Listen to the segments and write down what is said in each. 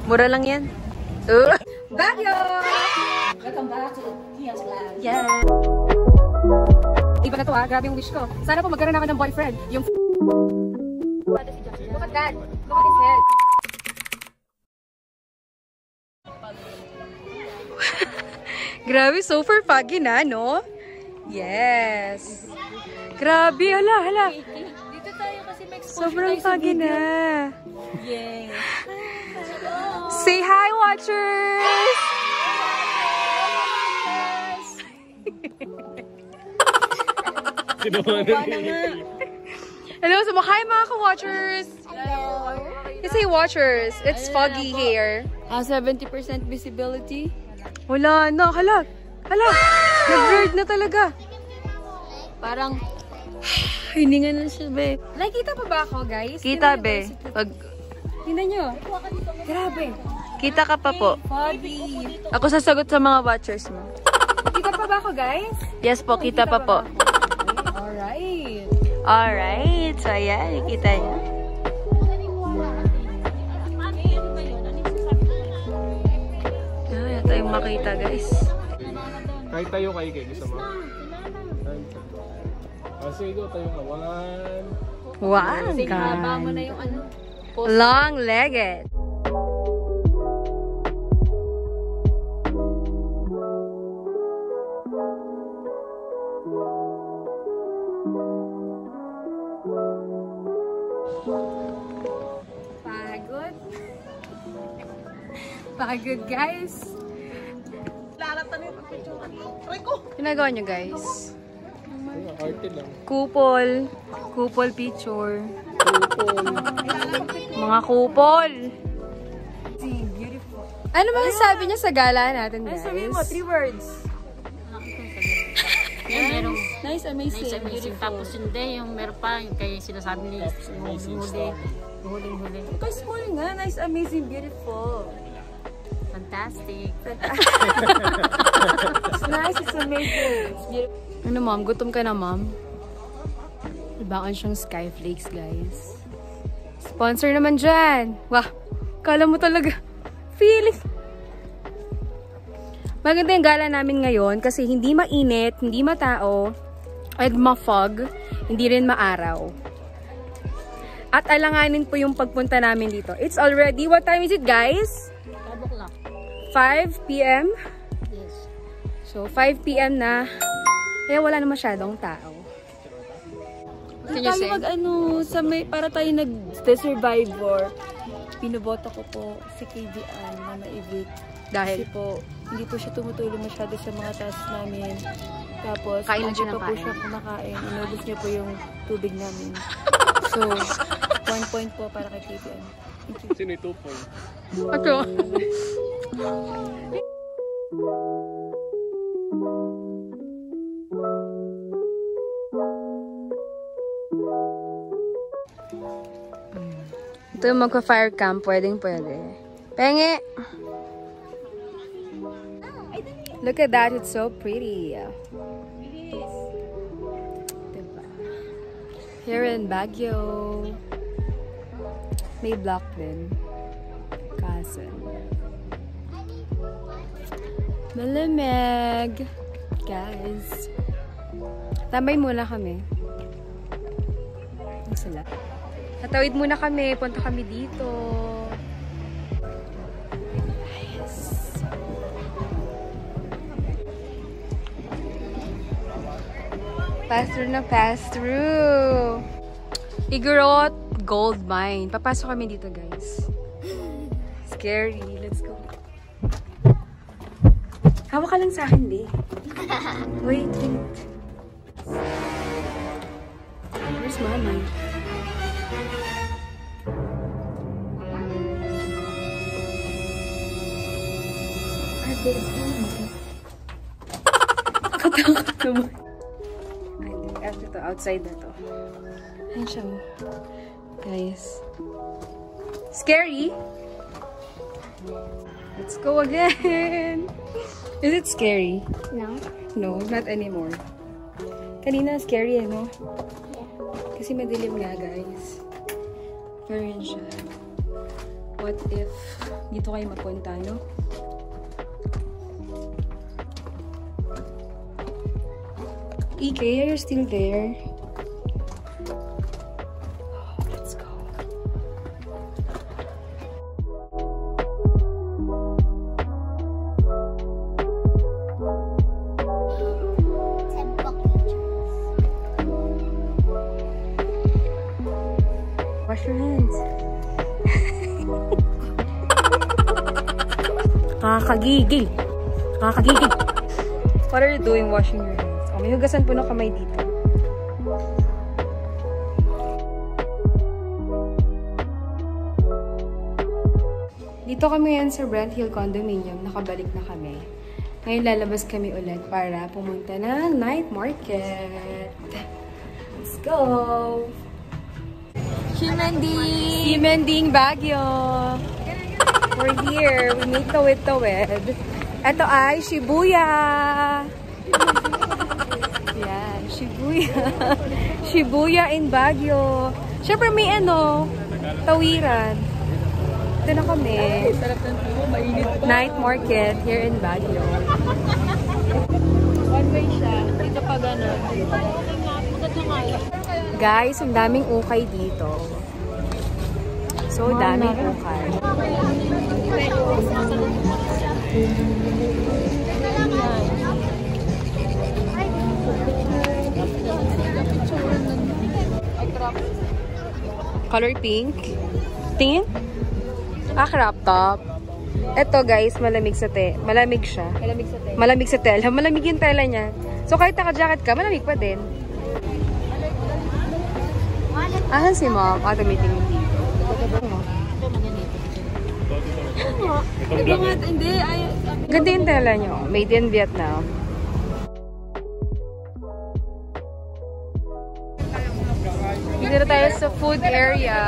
Mura lang yan. Baguio! Welcome back to Kia's Live. Yeah! Iba na to ha, grabe yung wish ko. Sana po magkaroon ako ng boyfriend. Yung look at that. Look at his head. Grabe, super foggy na, no? Yes! Grabe, hala. Dito tayo kasi may exposure. Sobrang foggy na. Yes. Say hi, watchers! Hello, sumakay mga ka-watchers! Hello. You say watchers, it's foggy here. 70% visibility. Wala na, hala! Nag-blurred na talaga. Parang hininga na siya, be. Nakikita pa ba ako, guys? Kita, be. Tingnan nyo. Grabe. Kita ka pa po. Foggy. Ako sasagot sa mga watchers mo. Kita pa ba ako, guys? Yes po, kita pa po. Alright. Alright. So, ayan. Kita niyo. Wala tayong makita, guys. Kahit tayo kayo gusto mo. Sige, go tayo ka. Wow, kasi haba mo God. na yung ano. Long-legged. Pagod, guys. Ginagawa nyo, guys? Arte lang. Kupol picture. Mga kupol. Beautiful. Ano ba sabi niya sa gala natin, guys? Sabihin mo, 3 words. Merong Nice, amazing, nice, amazing. Tapos hindi, yung meron pa, yung kaya sinasabi ni huling-huli. Kay small nga, nice, amazing, beautiful. Fantastic. It's nice, it's amazing, it's beautiful. Ano, ma'am? Gutom ka na, ma'am? Ibangan siyang Skyflakes, guys. Sponsor naman dyan. Wah, kala mo talaga. Feeling. Maganda yung gala namin ngayon kasi hindi mainit, hindi matao, at ma-fog, hindi rin maaraw. At alanganin po yung pagpunta namin dito. It's already, what time is it, guys? 5 o'clock. 5 p.m. Yes. So, 5 p.m. na. Kaya wala na masyadong tao. Tayo mag-ano, para tayo nag-survivor. Pinuboto ko po si KBN na ma-evict. Dahil Kasi po, hindi po siya tumutulong masyado sa mga task namin. Tapos, Kain lang siya ng pa po kain. siya kumakain. Inubos niya po yung tubig namin. So, 1 point po para kay KBN. Sino yung 2 point? Ito. Ito yung magpa-fire camp. Pwede. Penge! Look at that. It's so pretty. Diba? Here in Baguio. May block din. Kaso. Malamig. Guys. Tambay muna kami. Ano sila? Tatawid muna kami. Punta kami dito. Yes. Pass through na pass through. Igorot Gold Mine. Papasok kami dito, guys. Scary. Let's go. Hawak ka lang sa akin, di. Wait. Where's Mama? Katakot naman. After to, outside na to. Ayan siya. Guys. Scary? Let's go again. Is it scary? No. No, not anymore. Kanina scary eh, no? Kasi madilim nga, guys. Pero yun siya. What if dito kayo mapunta, no? EK, you're still there? Let's go. Wash your hands. Kakagigil. Kakagigil. What are you doing washing your hands? Oh, may hugasan po ng kamay dito. Dito kami ngayon sa Brent Hill Condominium. Nakabalik na kami. Ngayon lalabas kami ulit para pumunta ng night market. Let's go! Himending Baguio. We're here. We made tawid-tawid. Ito ay Shibuya. Yan, Shibuya. Shibuya in Baguio. Siyempre may tawiran. Ito na kami. Night market here in Baguio. One way siya. Dito pa gano'n. Guys, ang daming ukay dito. So, daming ukay. Color pink. Tingin? Crop top. Ito guys, malamig sa malamig siya. Malamig sa tela. Malamig yung tela niya. So, kahit naka-jacket ka, malamig pa din. Asan si Mom? Tumitingin dito. Ganda yung tela nyo. Made in Vietnam. Dito na tayo sa food area.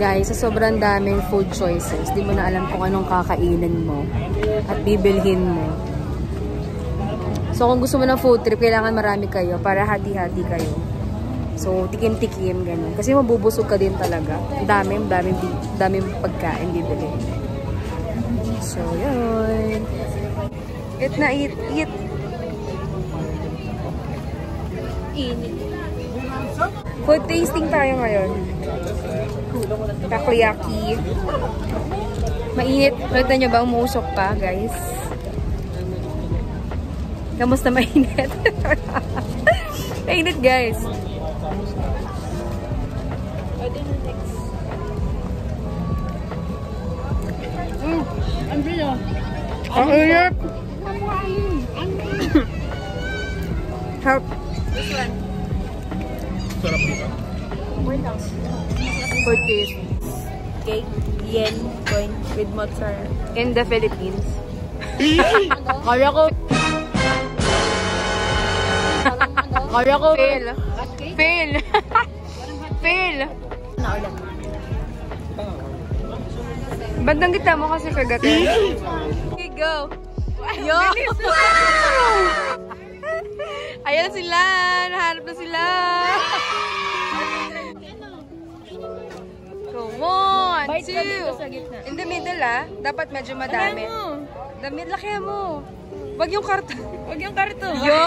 Guys, sa sobrang daming food choices, di mo na alam kung anong kakainin mo at bibilhin mo. So, kung gusto mo ng food trip, kailangan marami kayo para hati-hati kayo. So, tikim-tikim, ganun. Kasi mabubusog ka din talaga. Daming pagkain bibili. So, yun. Eat na, eat. Food tasting tayo ngayon. Takoyaki. Mainit. Nakita nyo ba? Umuusok pa, guys. Kamusta mainit? Mainit, guys. Ang init. Help. This one. Sarap dito. For taste. Cake, yen, coin with mozzarella. In the Philippines. Kaya ko. Fail. Fail. Fail. Bandang kita mo kasi kagatin. Okay, go. Yo! Ayan sila. Nahanap na sila. Come on. In the middle, dapat medyo madami. The middle, laki mo. Wag yung karton. Yo!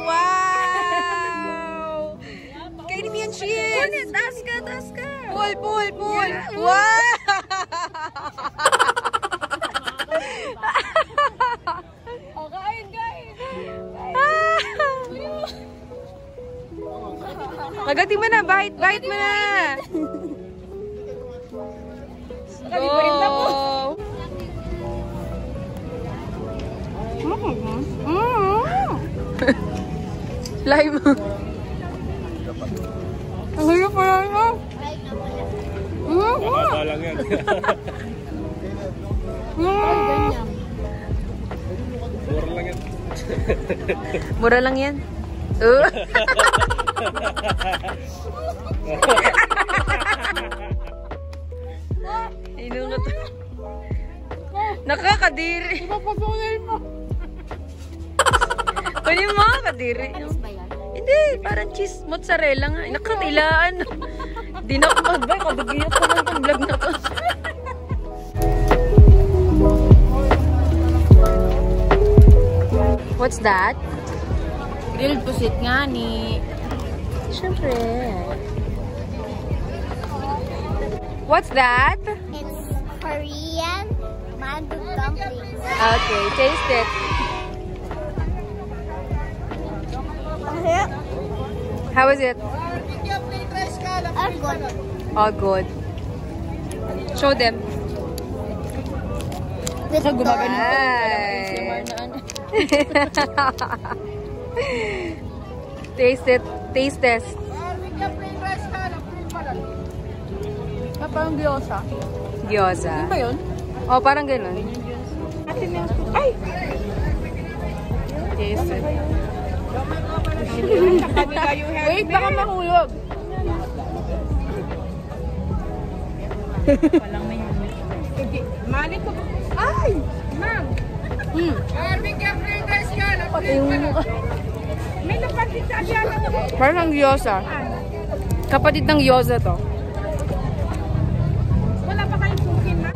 Wow! Kainin mo yung cheese. Taas ka. Pull. Wow! Kain, guys. Agati mo na. Bite mo na. Go! Lime. Ang hirap pa lang mo. Mahaba lang yan. Mura lang yan. Mura lang yan. Inungot. Nakakadiri. Kunin mo, kadiri. Alis ba yan? Hindi, parang cheese mozzarella nga. Nakatilaan. Di na ako magbay. Kabagiyot ko lang itong vlog na to. What's that? Grilled pusit nga ni. Siyempre. What's that? It's Korean mango dumplings. Okay, taste it. How is it? Good. All good. Show them. With Ay. Taste it. Taste test. Parang gyoza. Gyoza. Ano ba yun? Oh, parang ganun. Ay! Taste it. Wait, baka mahulog. Mali ko. Ay! Ma'am! Pati yung mukha. May napansin sa asyata mo. Parang gyoza. Kapatid ng gyoza to. Wala pa kayong pukin, ma'am?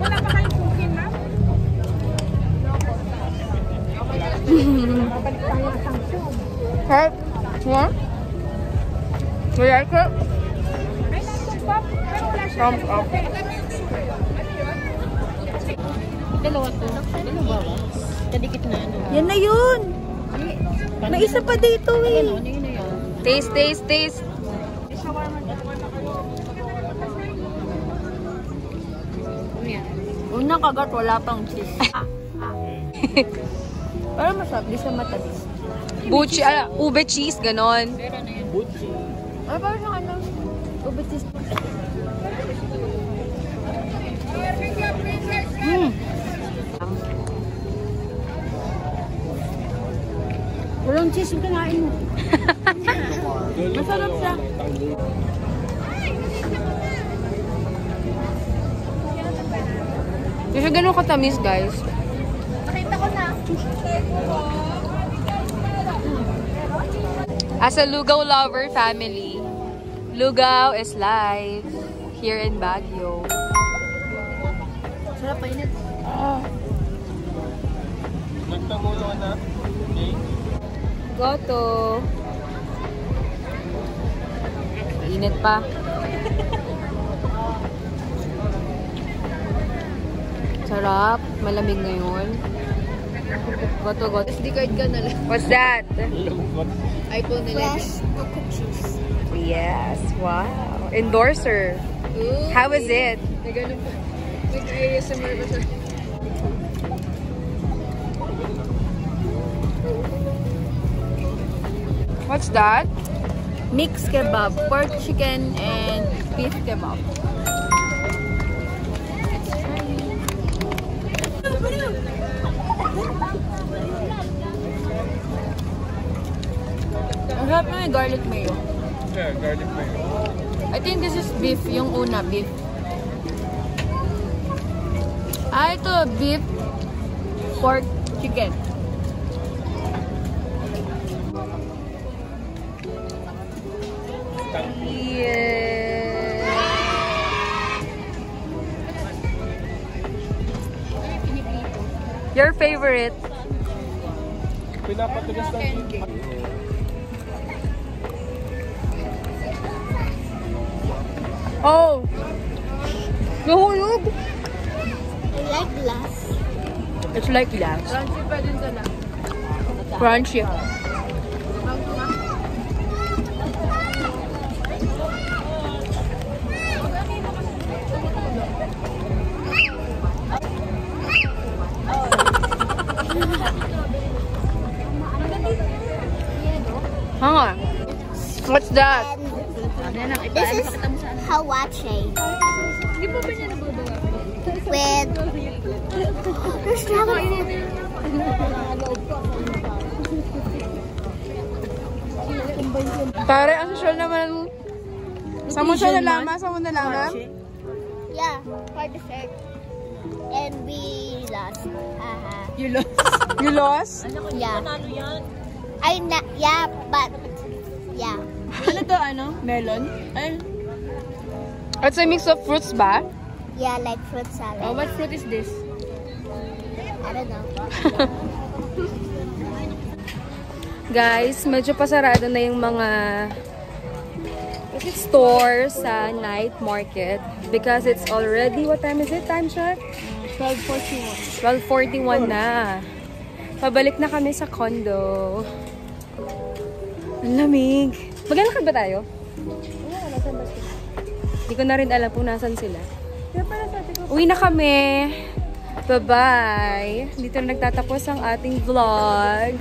Wala pa kayong pukin, ma'am? Hey, what? You like it? Ay, nandun pa. Pero wala siya. Thumbs up. Dalawa to. Dalawa ba? Kadikit na ano. Yan na yun. May isa pa dito eh. Ano yun na yun? Taste, taste, taste. Unang kagat, wala pang cheese. Pero masarap, di siya matamis. Buchi, ube cheese, ganon. Ay, parang siyang ano? Ube cheese. Walang cheese yung kinain mo. Masarap siya. Hindi siya ganun katamis, guys. Nakita ko na. As a Lugaw lover family, Lugaw is live here in Baguio. Sarap pa init. Nagtagulo na. Okay. Goto. Init pa. Sarap. Malamig ngayon. Goto, goto. SD card ka na lang. What's that? iPhone 11. Fresh coco cheese. Yes. Wow. Endorser. How is it? May ganun pa. Nag-ASMR ba siya? What's that? Mixed kebab. Pork, chicken, and beef kebab. Ang sarap na yung garlic mayo. Yeah, garlic mayo. I think this is beef. Yung una, beef. Ah, ito, beef, pork, chicken. Yeah. Your favorite? Pinapatigas lang. Oh! Nahulog! I like glass. It's like that. Crunchy pa din sila. Crunchy. Huh? What's that? And this is hawache. With Pare, ang social naman. Sa mo siya nalaman? Sa mo nalaman? yeah, for dessert. And we lost. You lost. You lost? Yeah. Panalo yan. Yeah, but yeah. Ano to, ano? Melon? Ay, It's a mix of fruits ba? Yeah, like fruit salad. oh, what fruit is this? I don't know. Guys, medyo pasarado na yung mga stores sa night market because it's already, what time is it? Time check? 12:41. 12:41 na. Pabalik na kami sa condo. Ang lamig. Maglalakad ba tayo? Hindi ko na rin alam kung nasan sila. Uwi na kami. Bye-bye. Dito na nagtatapos ang ating vlog.